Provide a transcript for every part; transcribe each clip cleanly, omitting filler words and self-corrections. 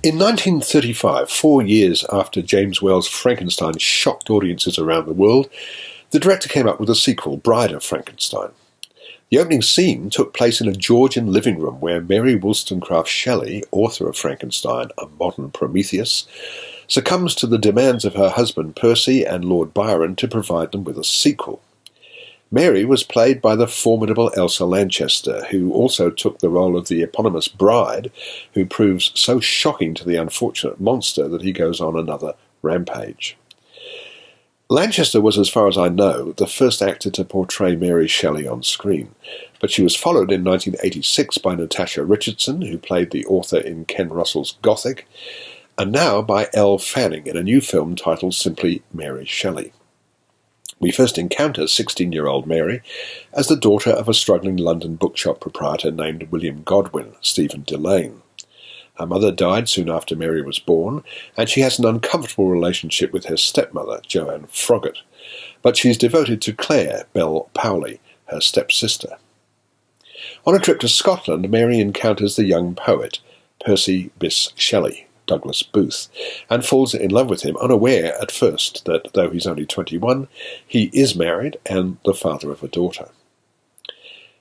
In 1935, 4 years after James Whale's Frankenstein shocked audiences around the world, the director came up with a sequel, Bride of Frankenstein. The opening scene took place in a Georgian living room where Mary Wollstonecraft Shelley, author of Frankenstein, a modern Prometheus, succumbs to the demands of her husband Percy and Lord Byron to provide them with a sequel. Mary was played by the formidable Elsa Lanchester, who also took the role of the eponymous bride, who proves so shocking to the unfortunate monster that he goes on another rampage. Lanchester was, as far as I know, the first actor to portray Mary Shelley on screen, but she was followed in 1986 by Natasha Richardson, who played the author in Ken Russell's Gothic, and now by Elle Fanning in a new film titled simply Mary Shelley. We first encounter 16-year-old Mary as the daughter of a struggling London bookshop proprietor named William Godwin, Stephen Delane. Her mother died soon after Mary was born, and she has an uncomfortable relationship with her stepmother, Joanne Froggatt, but she's devoted to Claire, Belle Powley, her stepsister. On a trip to Scotland, Mary encounters the young poet, Percy Bysshe Shelley, Douglas Booth, and falls in love with him, unaware at first that, though he's only 21, he is married and the father of a daughter.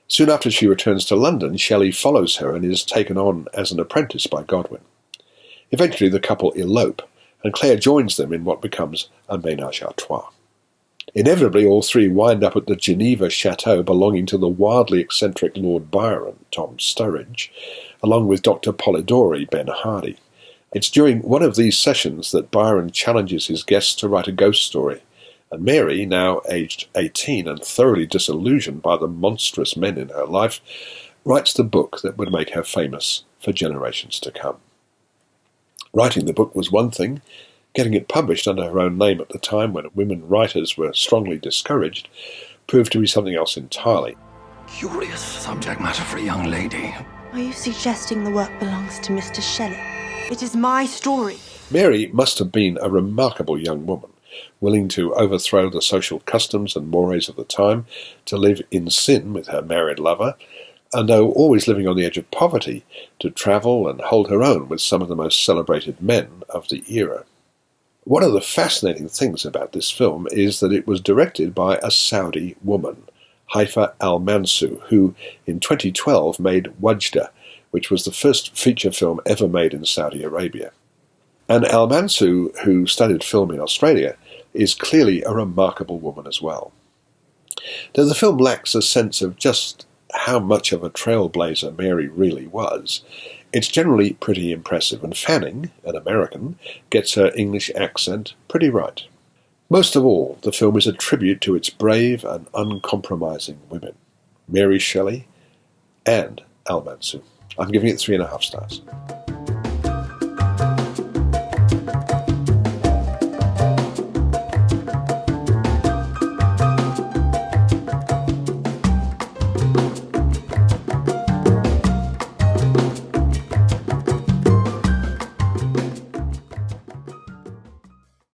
Soon after she returns to London, Shelley follows her and is taken on as an apprentice by Godwin. Eventually the couple elope, and Claire joins them in what becomes a ménage à trois. Inevitably, all three wind up at the Geneva chateau belonging to the wildly eccentric Lord Byron, Tom Sturridge, along with Dr. Polidori, Ben Hardy. It's during one of these sessions that Byron challenges his guests to write a ghost story, and Mary, now aged 18 and thoroughly disillusioned by the monstrous men in her life, writes the book that would make her famous for generations to come. Writing the book was one thing. Getting it published under her own name at the time when women writers were strongly discouraged proved to be something else entirely. Curious subject matter for a young lady. Are you suggesting the work belongs to Mr. Shelley? It is my story. Mary must have been a remarkable young woman, willing to overthrow the social customs and mores of the time, to live in sin with her married lover, and though always living on the edge of poverty, to travel and hold her own with some of the most celebrated men of the era. One of the fascinating things about this film is that it was directed by a Saudi woman, Haifa Al-Mansur, who in 2012 made Wajda, which was the first feature film ever made in Saudi Arabia. And Al-Mansur, who studied film in Australia, is clearly a remarkable woman as well. Though the film lacks a sense of just how much of a trailblazer Mary really was, it's generally pretty impressive, and Fanning, an American, gets her English accent pretty right. Most of all, the film is a tribute to its brave and uncompromising women, Mary Shelley and Al-Mansur. I'm giving it 3.5 stars.